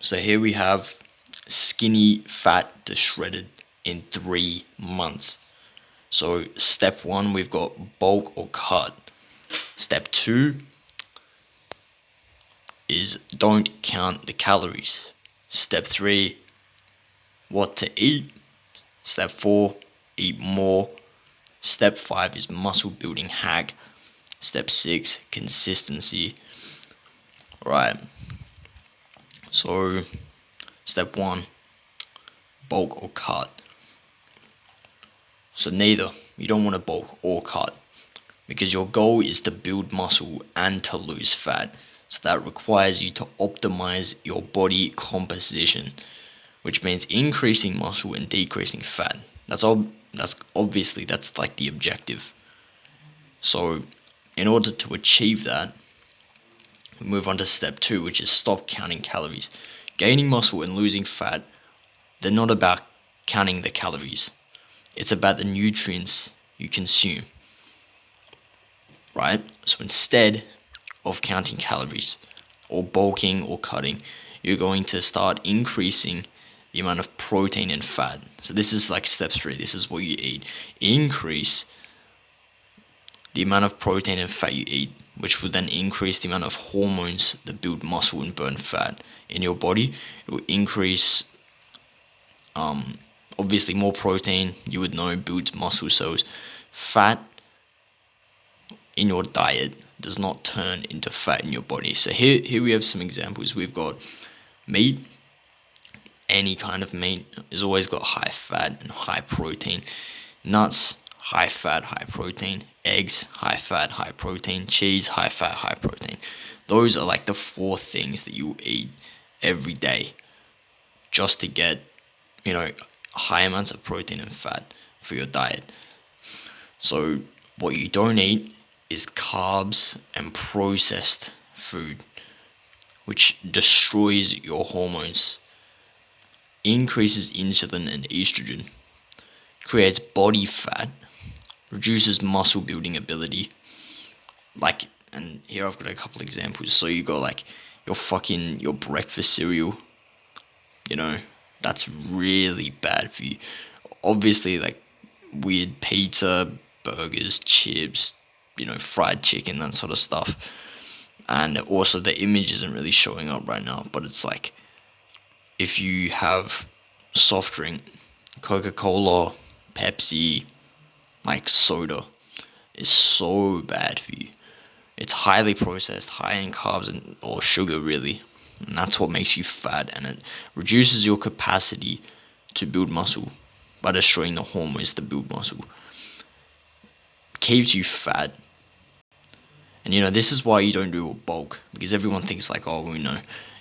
So here we have skinny fat to shredded in 3 months. So step 1, we've got bulk or cut. Step 2 is don't count the calories. Step 3, what to eat. Step 4, eat more. Step 5 is muscle building hack. Step 6, consistency. Right. So step 1, bulk or cut. So neither. You don't want to bulk or cut because your goal is to build muscle and to lose fat. So that requires you to optimize your body composition, which means increasing muscle and decreasing fat. That's obviously like the objective. So in order to achieve that, we move on to step 2, which is stop counting calories. Gaining muscle and losing fat, they're not about counting the calories. It's about the nutrients you consume, right? So instead of counting calories or bulking or cutting, you're going to start increasing the amount of protein and fat. So this is like step 3. This is what you eat. Increase the amount of protein and fat you eat, which will then increase the amount of hormones that build muscle and burn fat in your body. It will increase, obviously more protein, you would know, builds muscle cells. Fat in your diet does not turn into fat in your body. So here we have some examples. We've got meat. Any kind of meat has always got high fat and high protein. Nuts, high fat, high protein. Eggs, high fat, high protein. Cheese, high fat, high protein. Those are like the 4 things that you eat every day just to get, high amounts of protein and fat for your diet. So what you don't eat is carbs and processed food, which destroys your hormones, increases insulin and estrogen, creates body fat, reduces muscle building ability. And here I've got a couple examples. So you got like your breakfast cereal, that's really bad for you. Obviously, like weird pizza, burgers, chips, fried chicken, that sort of stuff. And also the image isn't really showing up right now, but it's like if you have soft drink, Coca-Cola, Pepsi, like soda, is so bad for you. It's highly processed, high in carbs or sugar really, and that's what makes you fat, and it reduces your capacity to build muscle by destroying the hormones that build muscle. Keeps you fat. And this is why you don't do a bulk, because everyone thinks like, oh,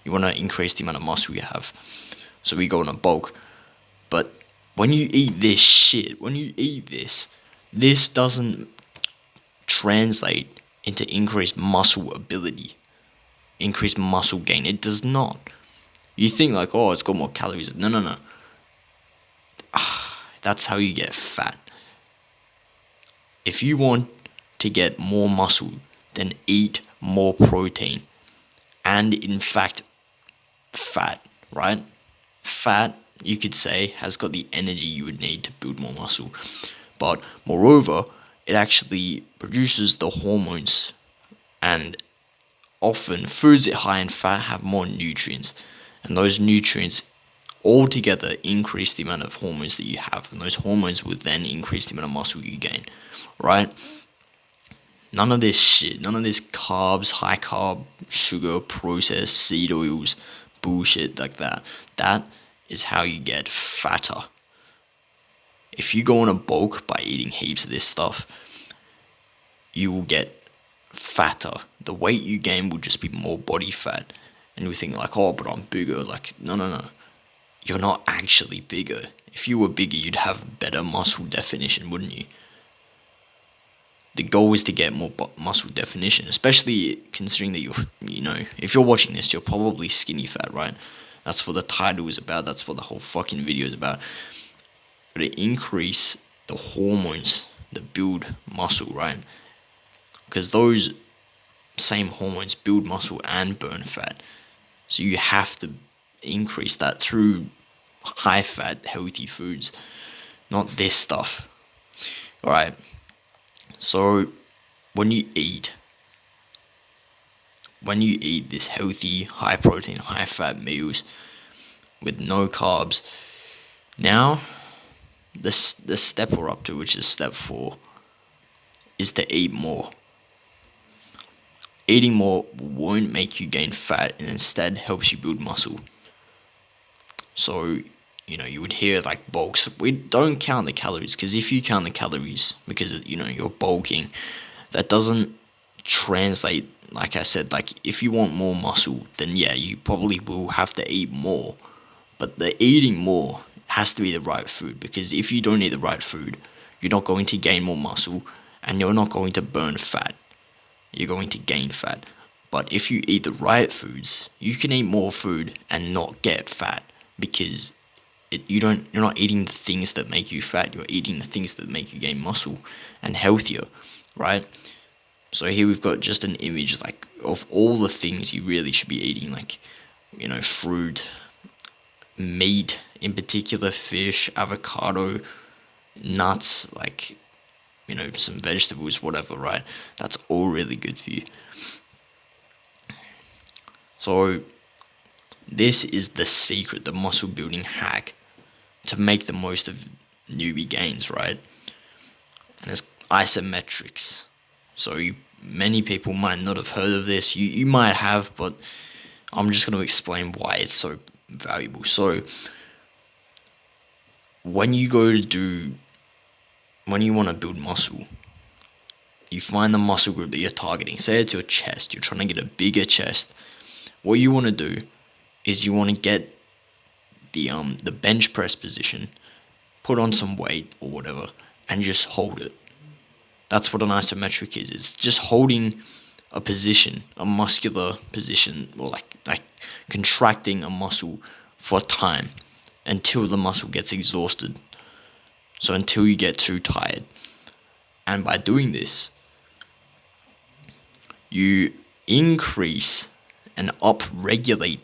you want to increase the amount of muscle you have, so we go on a bulk. But when you eat this shit, this doesn't translate into increased muscle ability, increased muscle gain. It does not. You think like, oh, it's got more calories. No. That's how you get fat. If you want to get more muscle, then eat more protein. And in fact, fat, right? Fat, you could say, has got the energy you would need to build more muscle. But moreover, it actually produces the hormones. And often, foods high in fat have more nutrients. And those nutrients altogether increase the amount of hormones that you have. And those hormones will then increase the amount of muscle you gain, right? None of this shit, none of this carbs, high carb, sugar, processed seed oils, bullshit like that. That is how you get fatter. If you go on a bulk by eating heaps of this stuff, you will get fatter. The weight you gain will just be more body fat. And you think like, oh, but I'm bigger. Like, no. You're not actually bigger. If you were bigger, you'd have better muscle definition, wouldn't you? The goal is to get more muscle definition, especially considering that if you're watching this, you're probably skinny fat, right? That's what the title is about. That's what the whole fucking video is about. But to increase the hormones that build muscle, right? Because those same hormones build muscle and burn fat. So you have to increase that through high fat, healthy foods, not this stuff. Alright, so when you eat this healthy, high protein, high fat meals with no carbs, now the step we're up to, which is step 4, is to eat more. Eating more won't make you gain fat and instead helps you build muscle. So, you would hear like bulks. We don't count the calories, because if you count the calories because, you're bulking, that doesn't translate. Like I said, like if you want more muscle, then yeah, you probably will have to eat more. But the eating more has to be the right food, because if you don't eat the right food, you're not going to gain more muscle and you're not going to burn fat. You're going to gain fat. But if you eat the right foods, you can eat more food and not get fat, because you're not eating the things that make you fat. You're eating the things that make you gain muscle and healthier, right? So here we've got just an image like of all the things you really should be eating, like fruit, meat in particular, fish, avocado, nuts, like some vegetables, whatever, right? That's all really good for you. So this is the secret, the muscle building hack to make the most of newbie gains, right? And it's isometrics. So many people might not have heard of this. You might have, but I'm just going to explain why it's so valuable. So when you want to build muscle, you find the muscle group that you're targeting. Say it's your chest. You're trying to get a bigger chest. What you want to do is you want to get the bench press position, put on some weight or whatever, and just hold it. That's what an isometric is. It's just holding a position, a muscular position, or like contracting a muscle for time until the muscle gets exhausted. So until you get too tired. And by doing this, you increase and upregulate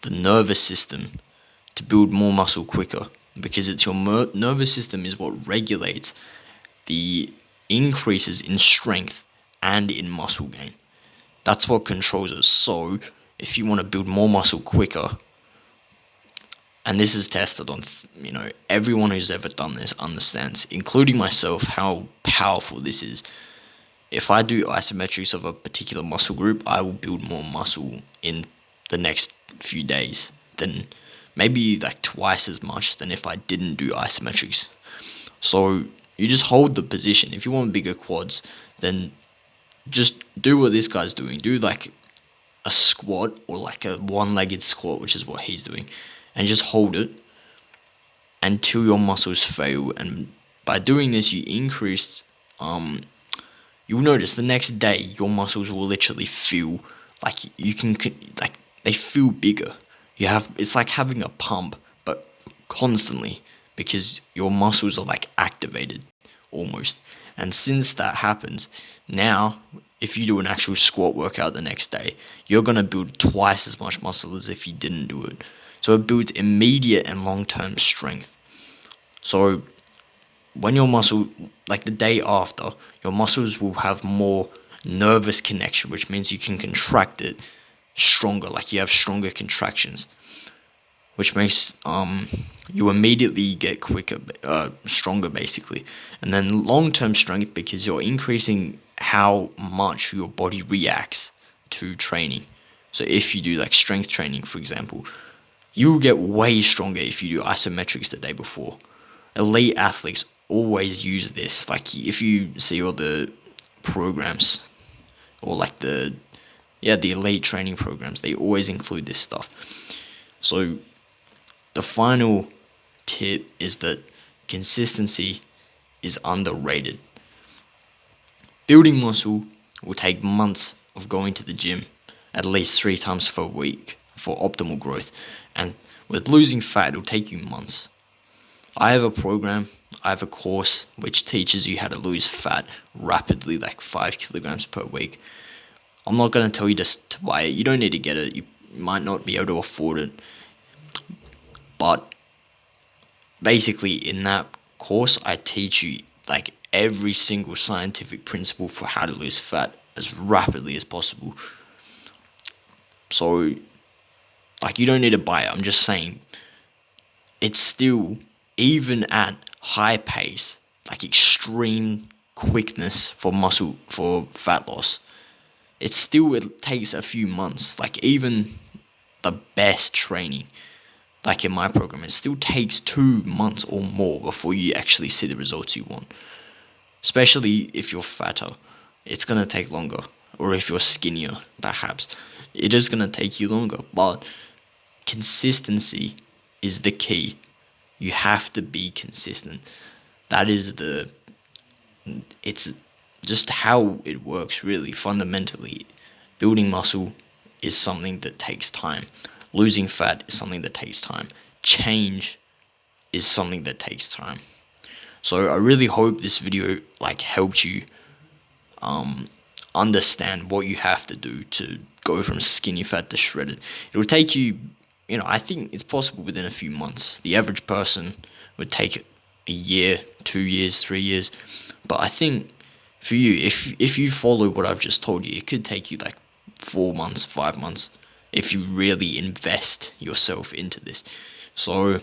the nervous system to build more muscle quicker, because it's your nervous system is what regulates the increases in strength and in muscle gain. That's what controls it. So if you want to build more muscle quicker, and this is tested on, everyone who's ever done this understands, including myself, how powerful this is. If I do isometrics of a particular muscle group, I will build more muscle in the next few days than maybe like twice as much than if I didn't do isometrics. So you just hold the position. If you want bigger quads, then just do what this guy's doing. Do like a squat or like a one-legged squat, which is what he's doing, and just hold it until your muscles fail. And by doing this, you increase. You'll notice the next day your muscles will literally feel like they feel bigger. It's like having a pump, but constantly, because your muscles are like activated almost. And since that happens, now if you do an actual squat workout the next day, you're going to build twice as much muscle as if you didn't do it. So it builds immediate and long-term strength. So when your muscle, like the day after, your muscles will have more nervous connection, which means you can contract it stronger, like you have stronger contractions, which makes you immediately get quicker, stronger basically. And then long-term strength, because you're increasing how much your body reacts to training. So if you do like strength training, for example, you will get way stronger if you do isometrics the day before. Elite athletes always use this. Like if you see all the programs or like the elite training programs, they always include this stuff. So the final tip is that consistency is underrated. Building muscle will take months of going to the gym at least 3 times per week for optimal growth. And with losing fat, it'll take you months. I have a course which teaches you how to lose fat rapidly, like 5 kilograms per week. I'm not going to tell you just to buy it. You don't need to get it. You might not be able to afford it. But basically in that course, I teach you like every single scientific principle for how to lose fat as rapidly as possible. So like, you don't need to buy it. I'm just saying, it's still, even at high pace, like extreme quickness for fat loss, it takes a few months. Like, even the best training, like in my program, it still takes 2 months or more before you actually see the results you want. Especially if you're fatter, it's gonna take longer. Or if you're skinnier, perhaps, it is gonna take you longer. But consistency is the key. You have to be consistent. That is it's just how it works, really. Fundamentally, building muscle is something that takes time. Losing fat is something that takes time. Change is something that takes time. So I really hope this video like helped you understand what you have to do to go from skinny fat to shredded. It will take you, I think it's possible within a few months. The average person would take a year, 2 years, 3 years. But I think for you, if you follow what I've just told you, it could take you like 4 months, 5 months, if you really invest yourself into this. So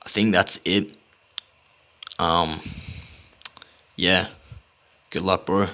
I think that's it. Yeah. Good luck, bro.